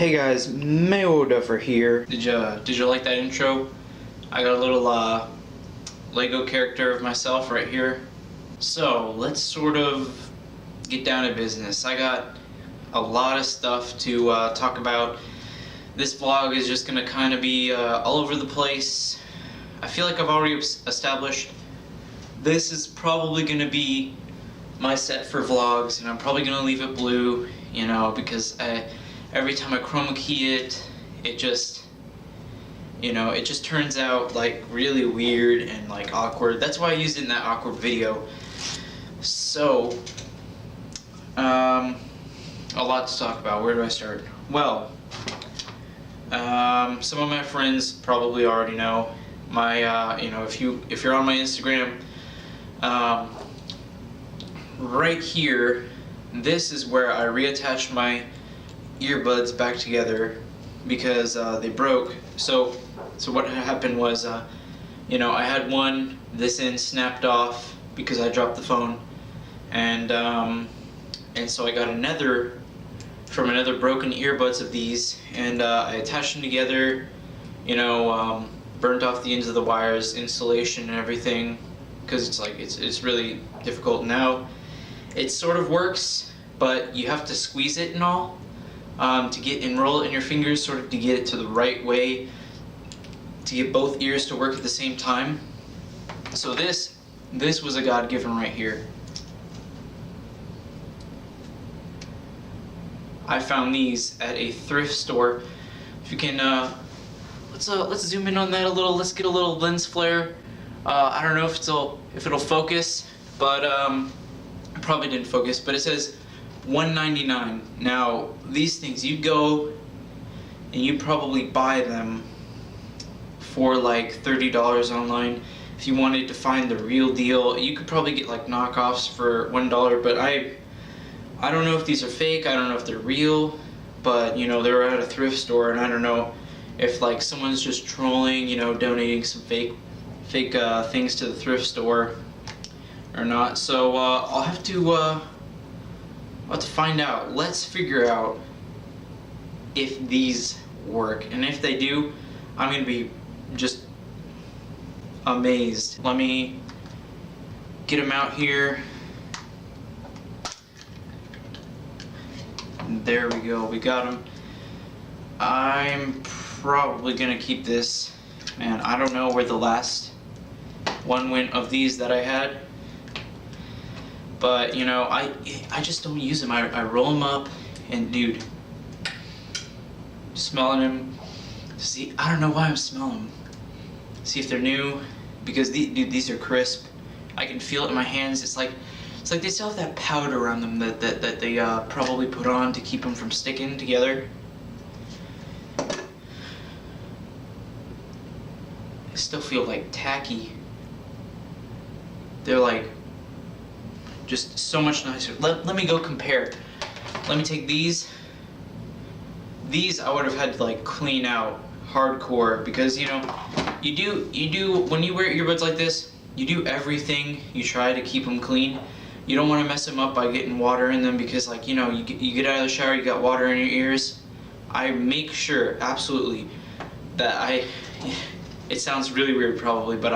Hey guys, Mailduffer here. Did you like that intro? I got a little Lego character of myself right here. So let's sort of get down to business. I got a lot of stuff to talk about. This vlog is just gonna kind of be all over the place. I feel like I've already established this is probably gonna be my set for vlogs, and I'm probably gonna leave it blue, you know, because every time I chroma key it, it just, you know, it just turns out like really weird and like awkward. That's why I used it in that awkward video. So, a lot to talk about. Where do I start? Well, some of my friends probably already know my, you know, if you're on my Instagram, right here, this is where I reattached my earbuds back together because they broke. So what happened was, you know, I had this end snapped off because I dropped the phone, and so I got another from another broken earbuds of these, and I attached them together, you know, burnt off the ends of the wires, installation and everything, because it's really difficult now. It sort of works, but you have to squeeze it and all to roll it in your fingers, sort of to get it to the right way, to get both ears to work at the same time. So this was a God-given right here. I found these at a thrift store. If you can, let's zoom in on that a little. Let's get a little lens flare. I don't know if it'll focus, but it probably didn't focus. But it says $1.99. Now these things, you'd go and you'd probably buy them for like $30 online. If you wanted to find the real deal, you could probably get like knockoffs for $1. But I don't know if these are fake. I don't know if they're real. But you know, they were at a thrift store, and I don't know if like someone's just trolling, you know, donating some fake things to the thrift store or not. So I'll have to find out. Let's figure out if these work, and if they do, I'm gonna be just amazed. Let me get them out here. There we go, we got them. I'm probably gonna keep this. Man, I don't know where the last one went of these that I had, but you know, I just don't use them. I roll them up, and dude, smelling them. See, I don't know why I'm smelling them. See if they're new, because dude, these are crisp. I can feel it in my hands. It's like they still have that powder on them that they probably put on to keep them from sticking together. They still feel like tacky. They're like just so much nicer. Let me go compare. Let me take these. These I would have had to like clean out hardcore, because you know, you do when you wear earbuds like this, you do everything you try to keep them clean. You don't want to mess them up by getting water in them, because like, you know, you get out of the shower, you got water in your ears. I make sure absolutely that it sounds really weird probably, but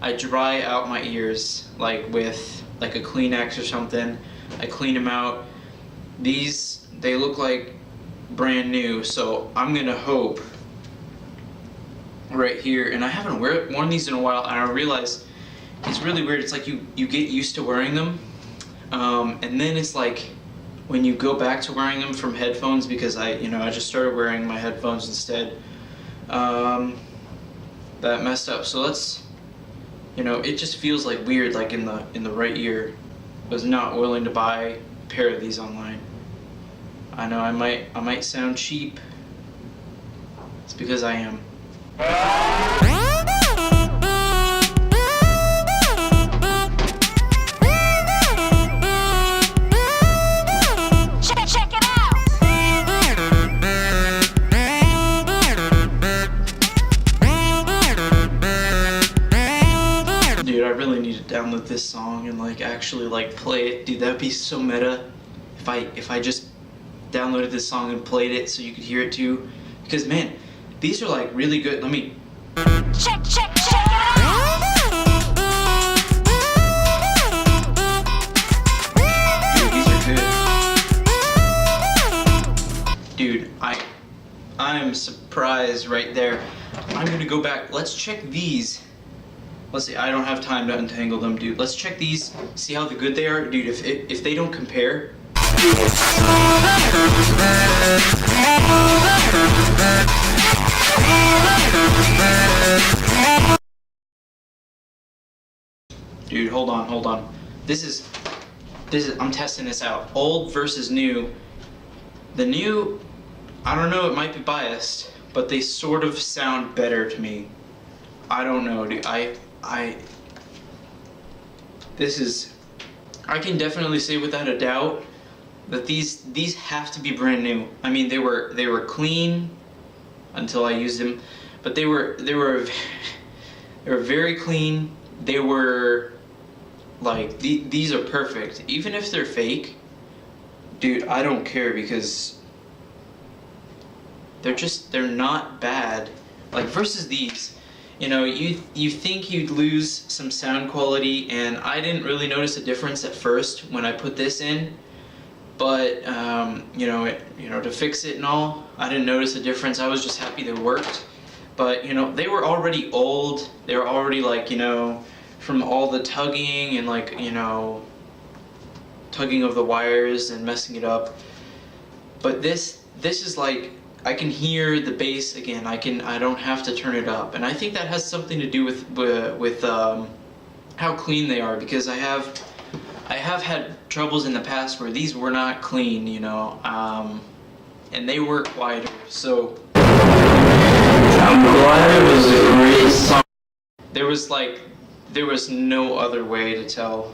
I dry out my ears like with like a Kleenex or something. I clean them out. These, they look like brand new, so I'm gonna hope right here, and I haven't worn these in a while, and I realize it's really weird. It's like you get used to wearing them, and then it's like when you go back to wearing them from headphones, because I just started wearing my headphones instead, that messed up. So let's, you know, it just feels like weird, like in the right ear. I was not willing to buy a pair of these online. I know I might sound cheap. It's because I am. Check it out. Dude, I really need to download this song and like actually like play it. Dude, that'd be so meta if I just downloaded this song and played it so you could hear it too. Because man, these are like really good. Let me Check it out. Dude, these are good. Dude, I'm surprised right there. I'm gonna go back. Let's check these. Let's see. I don't have time to untangle them, dude. Let's check these. See how good they are, dude. If they don't compare. Dude, hold on. This is. I'm testing this out. Old versus new. The new, I don't know. It might be biased, but they sort of sound better to me. I don't know, dude. This is. I can definitely say without a doubt that these have to be brand new. I mean, they were clean until I used them, but they were very clean. They were like these are perfect, even if they're fake. Dude, I don't care because they're not bad. Like versus these. You know, you think you'd lose some sound quality, and I didn't really notice a difference at first when I put this in. But to fix it and all, I didn't notice a difference. I was just happy they worked. But they were already old. They were already like from all the tugging and tugging of the wires and messing it up. But this is like. I can hear the bass again. I don't have to turn it up, and I think that has something to do with how clean they are, because I have had troubles in the past where these were not clean, and they were quieter. So I'm glad it was a great song. There was no other way to tell.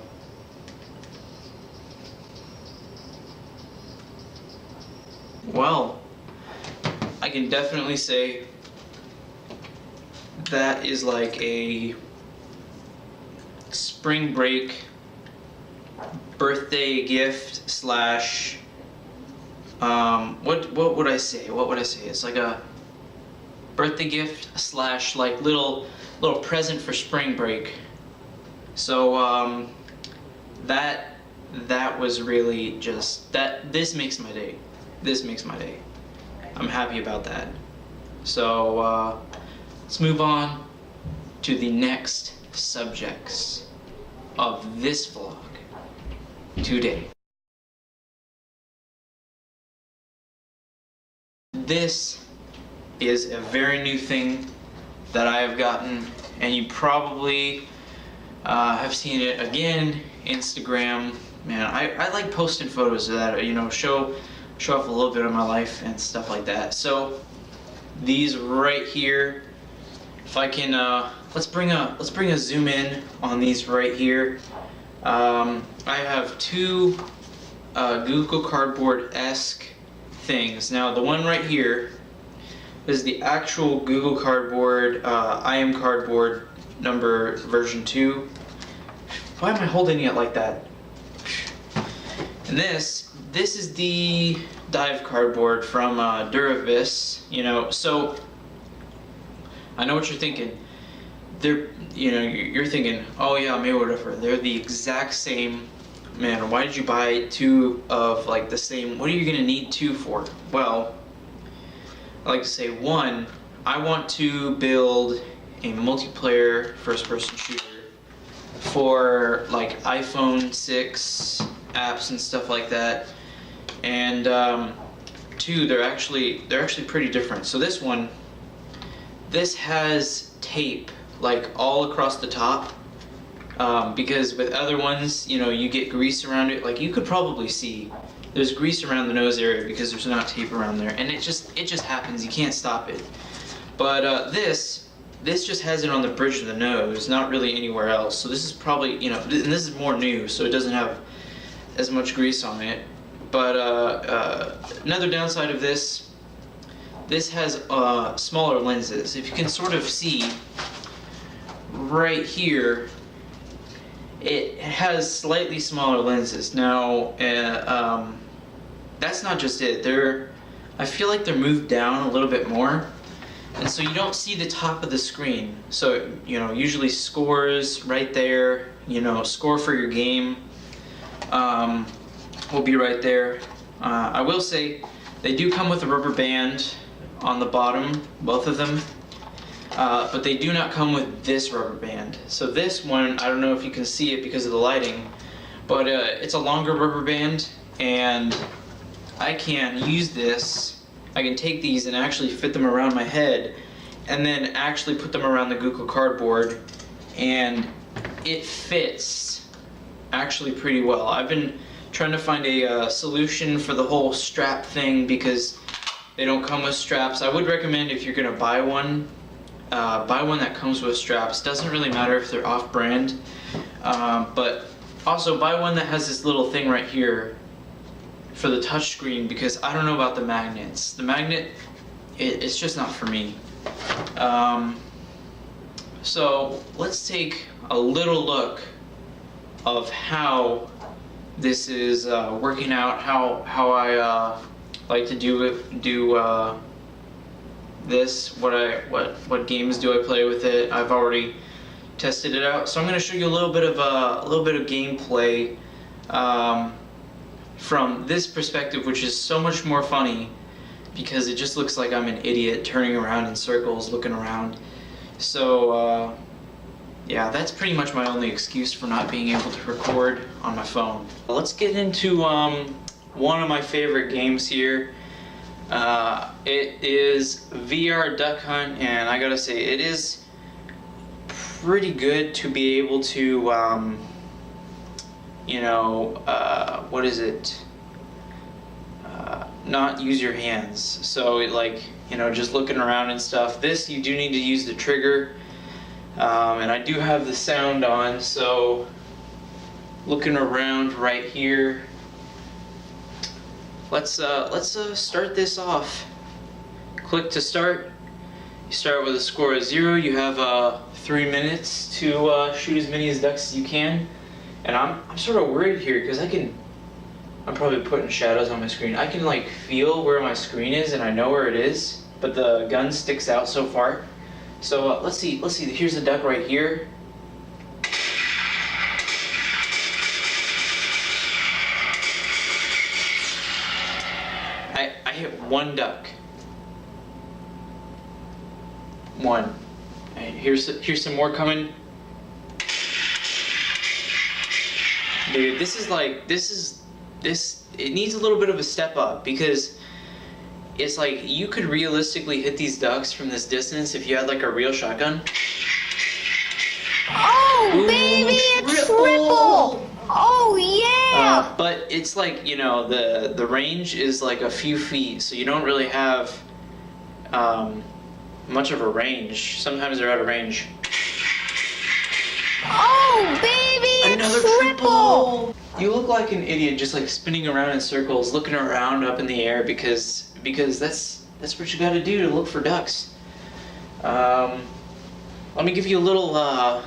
Well. I can definitely say that is like a spring break birthday gift slash what would I say? It's like a birthday gift slash like little present for spring break. So that was really just this makes my day. I'm happy about that. So let's move on to the next subjects of this vlog today. This is a very new thing that I have gotten, and you probably have seen it again. Instagram, man, I like posting photos of that, show off a little bit of my life and stuff like that. So these right here, if I can let's bring a zoom in on these right here. I have two Google Cardboard-esque things. Now the one right here is the actual Google Cardboard IM Cardboard number version 2. Why am I holding it like that? And this is the Dive Cardboard from Duravis, so I know what you're thinking. You're thinking, oh yeah, maybe whatever. They're the exact same. Man, why did you buy two of like the same? What are you gonna need two for? Well, I like to say, one, I want to build a multiplayer first-person shooter for like iPhone 6 apps and stuff like that. And two, they're actually pretty different. So this has tape like all across the top, because with other ones, you get grease around it. Like you could probably see there's grease around the nose area because there's not tape around there, and it just happens. You can't stop it. But this just has it on the bridge of the nose, not really anywhere else. So this is probably, and this is more new, so it doesn't have as much grease on it. But another downside of this has smaller lenses. If you can sort of see right here, it has slightly smaller lenses. Now, that's not just it. I feel like they're moved down a little bit more, and so you don't see the top of the screen. So usually scores right there. Score for your game will be right there. I will say they do come with a rubber band on the bottom, both of them, but they do not come with this rubber band. So this one, I don't know if you can see it because of the lighting, but it's a longer rubber band, and I can use this. I can take these and actually fit them around my head, and then actually put them around the Google Cardboard, and it fits actually pretty well. I've been trying to find a solution for the whole strap thing because they don't come with straps. I would recommend, if you're gonna buy one that comes with straps. Doesn't really matter if they're off-brand, but also buy one that has this little thing right here for the touch screen, because I don't know about the magnets. The magnet, it's just not for me. So let's take a little look of how this is working out, how I like to do this, what games do I play with it. I've already tested it out, so I'm going to show you a little bit of gameplay from this perspective, which is so much more funny because it just looks like I'm an idiot turning around in circles, looking around. So yeah, that's pretty much my only excuse for not being able to record on my phone. Let's get into one of my favorite games here. It is VR Duck Hunt, and I gotta say, it is pretty good to be able to, what is it? Not use your hands. So just looking around and stuff. This, you do need to use the trigger, and I do have the sound on, so looking around right here. Let's start this off. Click to start. You start with a score of 0. You have 3 minutes to shoot as many ducks as you can. And I'm sort of worried here because I'm probably putting shadows on my screen. I can feel where my screen is, and I know where it is, but the gun sticks out so far. So let's see. Here's a duck right here. I hit one duck. One. And here's some more coming. Dude, it needs a little bit of a step up, because it's like you could realistically hit these ducks from this distance if you had a real shotgun. Oh, Ooh, baby, a triple! Oh, yeah! But it's the range is a few feet, so you don't really have much of a range. Sometimes they're out of range. Oh, baby, Another a triple! You look like an idiot just spinning around in circles, looking around up in the air, because that's what you got to do to look for ducks. Let me give you a little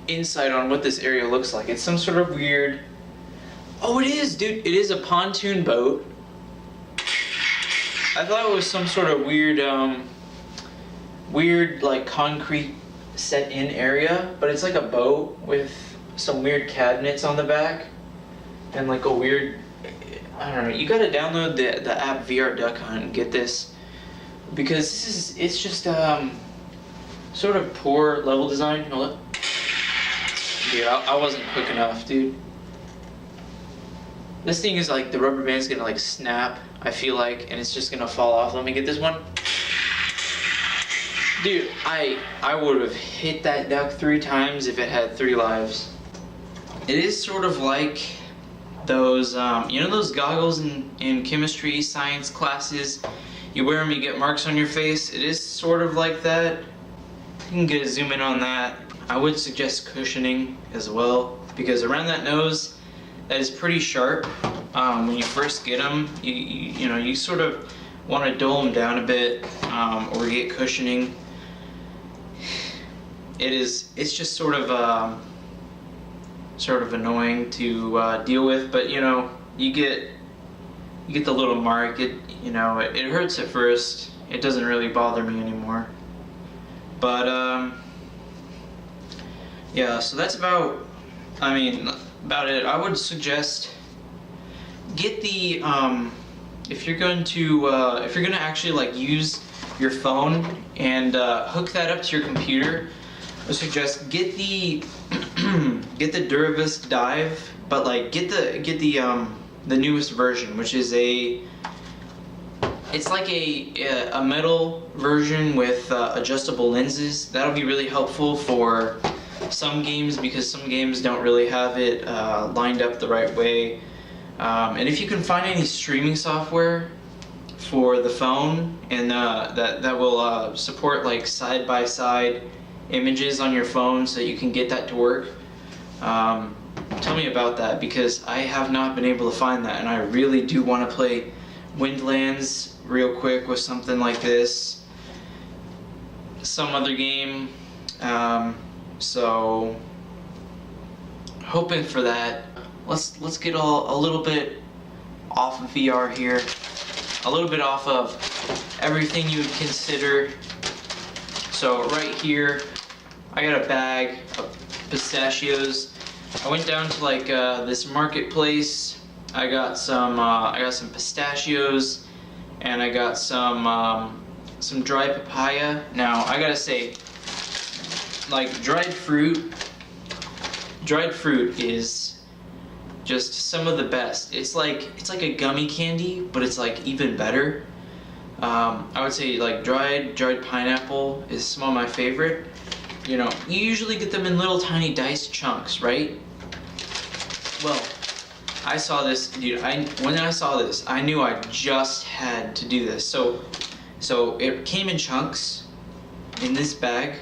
insight on what this area looks like. It's some sort of weird... Oh, it is, dude. It is a pontoon boat. I thought it was some sort of weird concrete set-in area, but it's a boat with some weird cabinets on the back and a weird... I don't know. You gotta download the app VR Duck Hunt and get this, because it's just sort of poor level design. Hold up. Dude, I wasn't quick enough, dude. This thing is the rubber band's gonna snap, I feel like, and it's just gonna fall off. Let me get this one. Dude, I would have hit that duck 3 times if it had 3 lives. It is sort of like those, those goggles in chemistry, science classes. You wear them, you get marks on your face. It is sort of like that. You can get a zoom in on that. I would suggest cushioning as well, because around that nose, that is pretty sharp. When you first get them, you sort of want to dull them down a bit, or get cushioning. It's just sort of annoying to deal with, but you get you get the little mark. It hurts at first. It doesn't really bother me anymore. But yeah, so that's about it. I would suggest get the if you're gonna actually like use your phone and hook that up to your computer, I would suggest get the get the Duravisc Dive, but like get the newest version, which is it's like a metal version with adjustable lenses. That'll be really helpful for some games, because some games don't really have it lined up the right way. And if you can find any streaming software for the phone and that will support like side-by-side images on your phone so that you can get that to work, tell me about that, because I have not been able to find that, and I really do want to play Windlands real quick with something like this, some other game. So hoping for that. Let's get a little bit off of VR here, a little bit off of everything you would consider. So right here, I got a bag of pistachios. I went down to like this marketplace. I got some pistachios, and I got some dried papaya. Now I gotta say, like dried fruit is just some of the best. It's like a gummy candy, but it's like even better. I would say like dried pineapple is some of my favorite. You know, you usually get them in little tiny diced chunks, right? Well, I saw this, dude. When I saw this, I knew I just had to do this. So it came in chunks in this bag,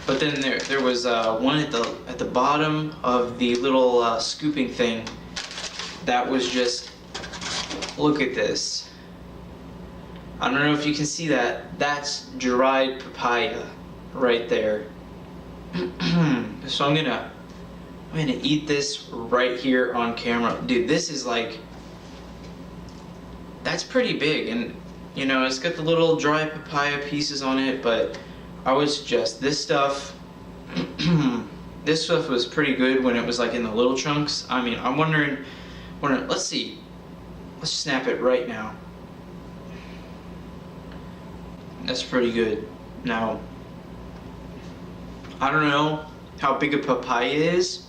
but then there was one at the bottom of the little scooping thing that was just, look at this. I don't know if you can see that. That's dried papaya right there. So I'm gonna eat this right here on camera. Dude, this is like, that's pretty big, and you know, it's got the little dry papaya pieces on it, but I would suggest this stuff. This stuff was pretty good when it was like in the little chunks. I mean, I'm wondering, let's see. Let's snap it right now. That's pretty good. Now, I don't know how big a papaya is.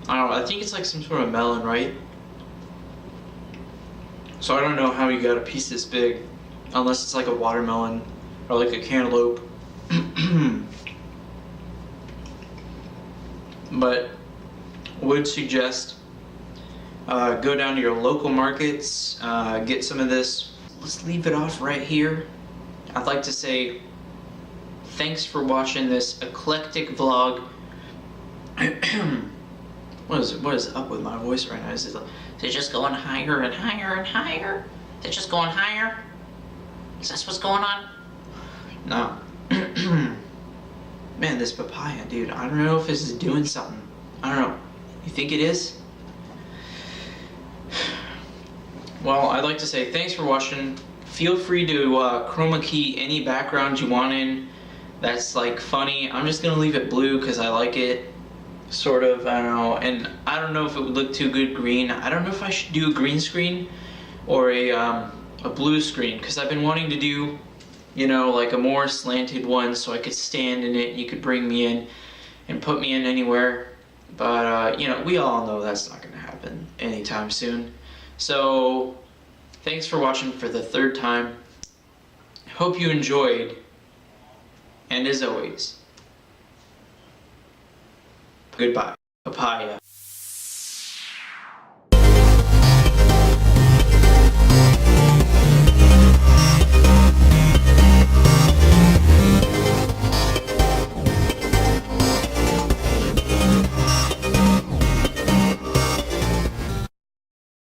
I don't know, I think it's like some sort of melon, right? So I don't know how you got a piece this big, unless it's like a watermelon or like a cantaloupe. But would suggest go down to your local markets, get some of this. Let's leave it off right here. I'd like to say thanks for watching this eclectic vlog. What is up with my voice right now? Is it just going higher and higher and higher? Is it just going higher? Is that what's going on? No. Man, this papaya, dude, I don't know if this is doing something. I don't know. You think it is? Well, I'd like to say thanks for watching. Feel free to chroma key any background you want in that's like funny. I'm just gonna leave it blue because I like it. Sort of, I don't know. And I don't know if it would look too good green. I don't know if I should do a green screen or a blue screen, because I've been wanting to do, you know, like a more slanted one so I could stand in it and you could bring me in and put me in anywhere. But, you know, we all know that's not going to happen anytime soon. So, thanks for watching for the third time. Hope you enjoyed. And as always, goodbye. Papaya.